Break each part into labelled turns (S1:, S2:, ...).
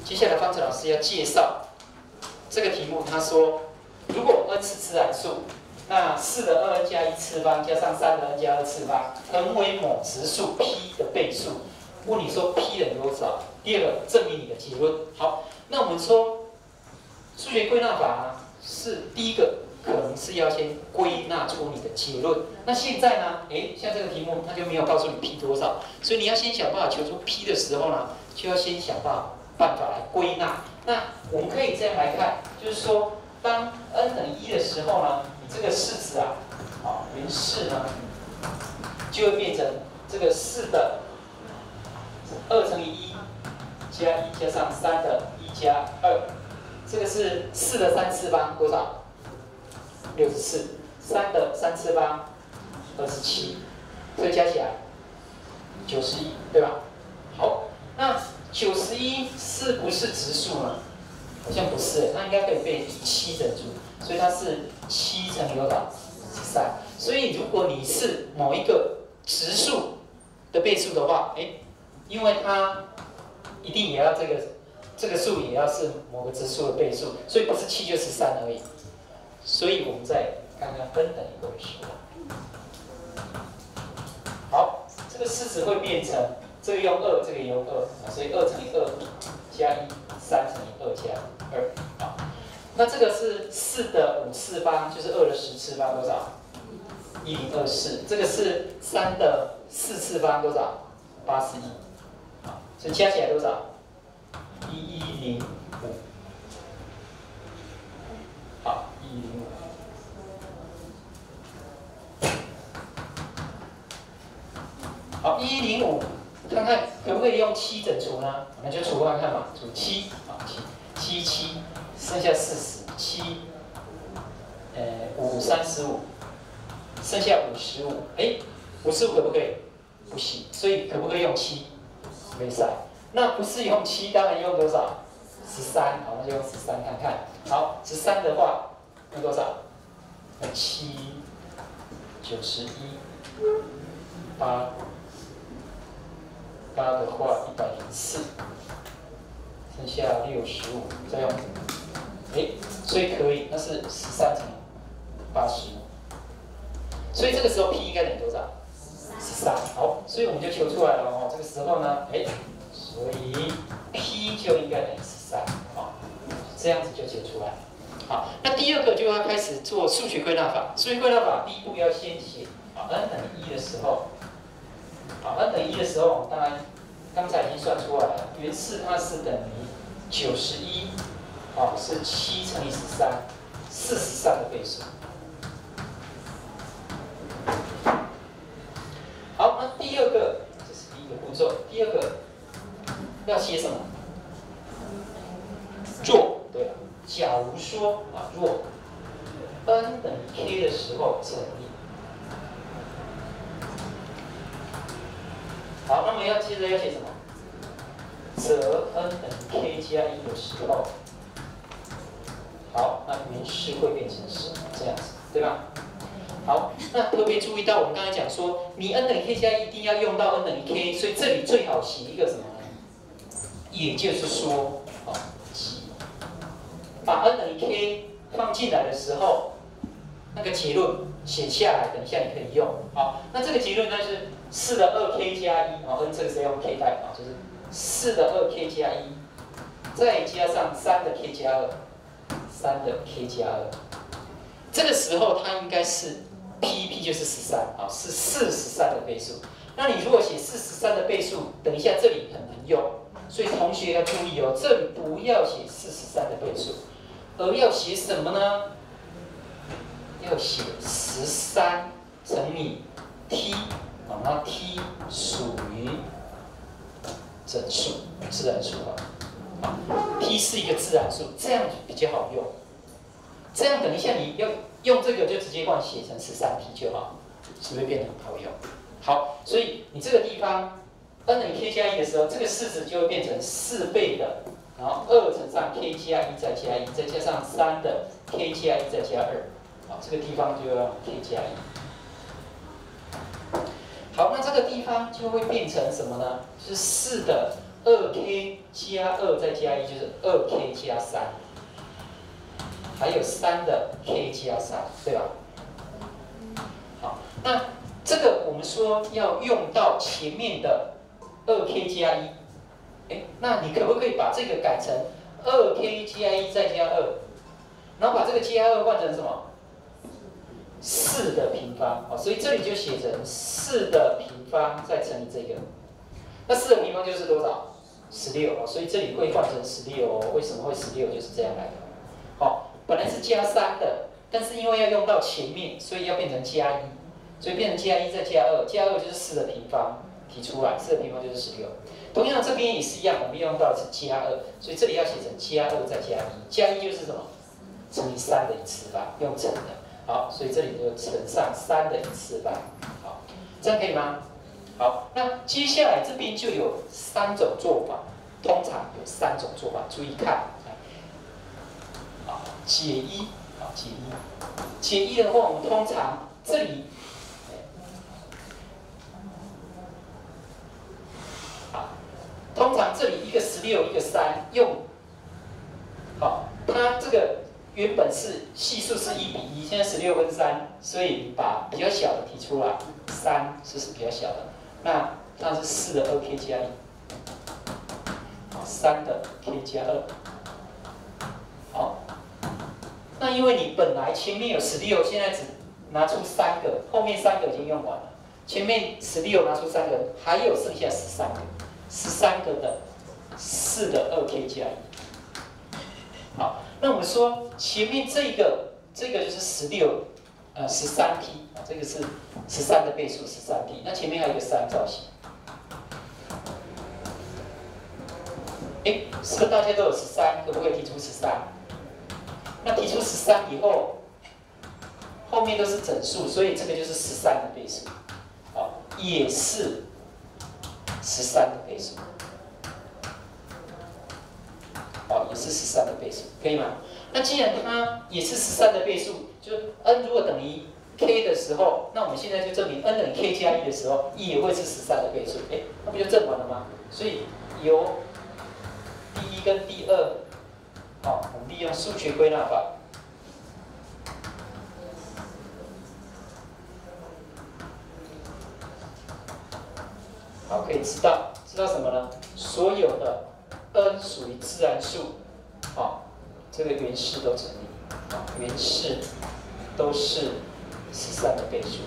S1: 接下来方程老师要介绍这个题目，他说，如果 n 是自然数，那4的2n加1次方加上3的n加2次方成为某质数 p 的倍数。问你说 p 等于多少？第二个，证明你的结论。好，那我们说数学归纳法是第一个，可能是要先归纳出你的结论。那现在呢？像这个题目它就没有告诉你 p 多少，所以你要先想办法求出 p 的时候呢，就要先想办法来归纳。那我们可以这样来看，就是说，当 n 等于1的时候呢，你这个式子啊，原式呢，就会变成这个4的2乘以1加1加上3的1加2，这个是4的3次方多少？64，3的3次方27，这个加起来91，对吧？好，那91是不是质数呢？好像不是，它应该可以被7整除，所以它是7乘以多少？13。所以如果你是某一个质数的倍数的话，因为它一定也要这个数也要是某个质数的倍数，所以不是7就13而已。所以我们再看看 n 等于2的时候，好，这个式子会变成这个用2，这个也用2，所以2乘以2加1，3乘以2加2，好，那这个是4的5次方，就是2的10次方多少？1024，这个是3的4次方多少？81，好，所以加起来多少？1105，好，1105。好，1105，看看可不可以用7整除呢？那就除看看嘛，除7，好，7，剩下40，7，535，剩下55，55可不可以？不行，所以可不可以用7？没赛。那不是用7，当然用多少？13，好，那就用13看看。好，13的话用多少？7，91，8。8的话104，剩下65，再用所以可以，那是13乘85，所以这个时候 p 应该等于多少？13。好，所以我们就求出来了哦。这个时候呢，所以 p 就应该等于13，好，这样子就解出来。好，那第二个就要开始做数学归纳法。数学归纳法第一步要先写n 等于1的时候。好 ，n 等于1的时候，当然刚才已经算出来了，原式它是等于91，是7乘以13，43的倍数。好，那第二个，这是第一个步骤，第二个要写什么？若，对了，假如说若 n 等于 k 的时候成立。好，那么接着要写什么？则 n 等于 k 加1的时候，好，那原式会变成什么？这样子，对吧？好，那特别注意到我们刚才讲说，你 n 等于 k 加1一定要用到 n 等于 k， 所以这里最好写一个什么呢？也就是说，把 n 等于 k 放进来的时候，那个结论写下来，等一下你可以用。好，那这个结论呢是4的 2k 加1，n 这个是用 k 代，就是4的 2k 加1，再加上3的 k 加2，3的 k 加2。这个时候它应该是 p 就是13，是43的倍数。那你如果写43的倍数，等一下这里很难用，所以同学要注意哦，这里不要写43的倍数，而要写什么呢？要写13乘以 t， 那 t 属于整数，自然数t 是一个自然数，这样比较好用。这样等一下你要用这个就直接帮你写成13t 就好，是不是变得很好用？好，所以你这个地方 n 等于 k 加1的时候，这个式子就会变成4倍的，然后2乘上 k 加1再加1，再加上3的 k 加1再加2。好，这个地方就要 k 加1。好，那这个地方就会变成什么呢？就是4的 2k 加2再加1就是2k 加3，还有3的 k 加3，对吧？好，那这个我们说要用到前面的2k 加1，哎，那你可不可以把这个改成2k 加1再加2，然后把这个加2换成什么？4的平方，好，所以这里就写成4的平方再乘以这个，那4的平方就是多少？16哦，所以这里会换成16哦。为什么会16？就是这样来的。好，本来是加3的，但是因为要用到前面，所以要变成加1，所以变成加1再加2，加2就是4的平方，提出来，4的平方就是16。同样这边也是一样，我们用到的是加2，所以这里要写成加2再加1，加1就是什么？乘以3的一次方，用乘的。好，所以这里就乘上3的一次方。好，这样可以吗？好，那接下来这边就有3种做法，通常有3种做法，注意看。好，解一，好，解一，解一的话，我们通常这里，好，通常这里一个16，一个3，用，好，它这个原本是系数是1比1，现在16分3，所以你把比较小的提出来，3是比较小的。那它是4的2k 加1，好，3的 k 加2，好，那因为你本来前面有16，现在只拿出3个，后面3个已经用完了，前面16拿出3个，还有剩下13个，13个的4的2k 加1，好，那我们说前面这个就是13t， 这个是13的倍数13t， 那前面还有一个3造型。哎，是不是大家都有13？可不可以提出13？那提出13以后，后面都是整数，所以这个就是13的倍数，好，也是13的倍数，好，也是13的倍数，可以吗？那既然它也是13的倍数，就是 n 如果等于 k 的时候，那我们现在就证明 n 等于 k 加1的时候 ，e 也会是13的倍数，哎，那不就证完了吗？所以由第1跟第2，好，我们利用数学归纳法，好，可以知道什么呢？所有的 n 属于自然数，好，这个原式都成立，好，原式都是13的倍数。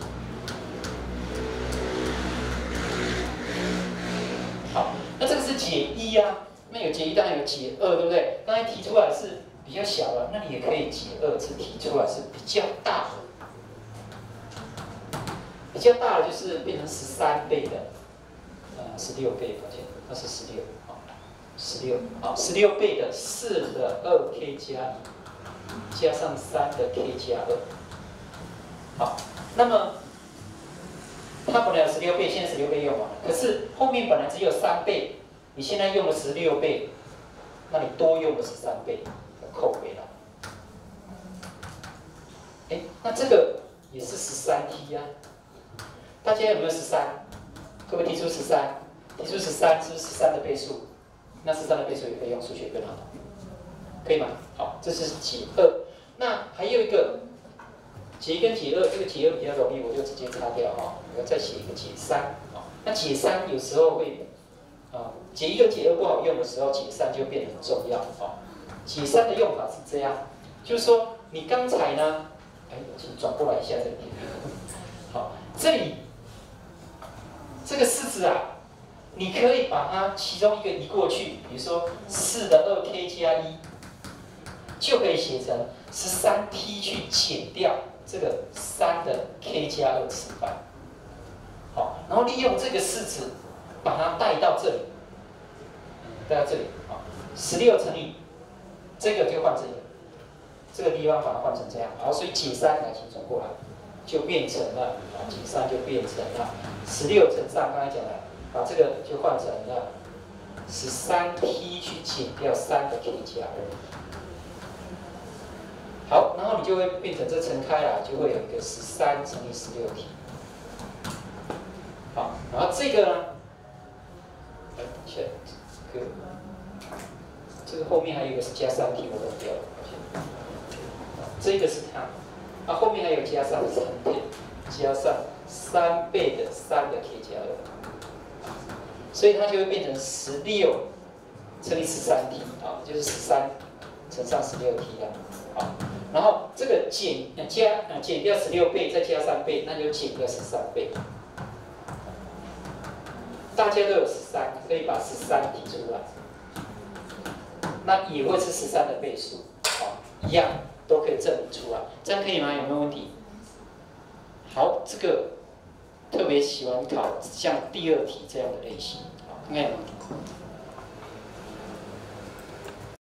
S1: 好，那这个是解1啊，那有解1，当然有解2，对不对？刚才提出来是比较小的，那你也可以解2，是提出来是比较大的，比较大的就是变成13倍的，16倍，抱歉，那是16，好，16，好，16倍的4的2k 加1，加上3的 k 加2，好，那么它本来有16倍，现在16倍用完了，可是后面本来只有3倍，你现在用了16倍，那你多用了13倍，要扣回来。哎，那这个也是13t 啊，大家有没有13？可不可以提出13？提出13是不是13的倍数？那13的倍数也可以用数学归纳法，可以吗？好，这是解2。那还有一个解1跟解2，这个解2比较容易，我就直接擦掉哈。我要再写一个解3啊。那解3有时候会解1跟解2不好用的时候，解3就变得很重要啊。解3的用法是这样，就是说你刚才呢，哎，请转过来一下这里。好，这里这个式子啊，你可以把它其中一个移过去，比如说4的2k 加1，就可以写成13t 去减掉这个3的 k 加2次方。好，然后利用这个式子把它带到这里，带到这里啊，16乘以这个就换这个，这个地方把它换成这样，好，所以解3来请转过来，就变成了解3就变成了16乘上刚才讲的，把这个就换成了13t 去减掉3的 k 加2。好，然后你就会变成这乘开来，就会有一个13乘以16t。好，然后这个呢，可这个后面还有一个是加3t，我漏掉了，抱歉。这个是它，啊，后面还有加上3t，加上3倍的3的 k 加2，所以它就会变成16乘以13t啊，就是13乘上16t 了，好，然后这个减掉16倍，再加3倍，那就减掉13倍。大家都有13，可以把13提出来，那也会是13的倍数，好，一样都可以证明出来，这样可以吗？有没有问题？好，这个特别喜欢考像第2题这样的类型，好，看看有没有？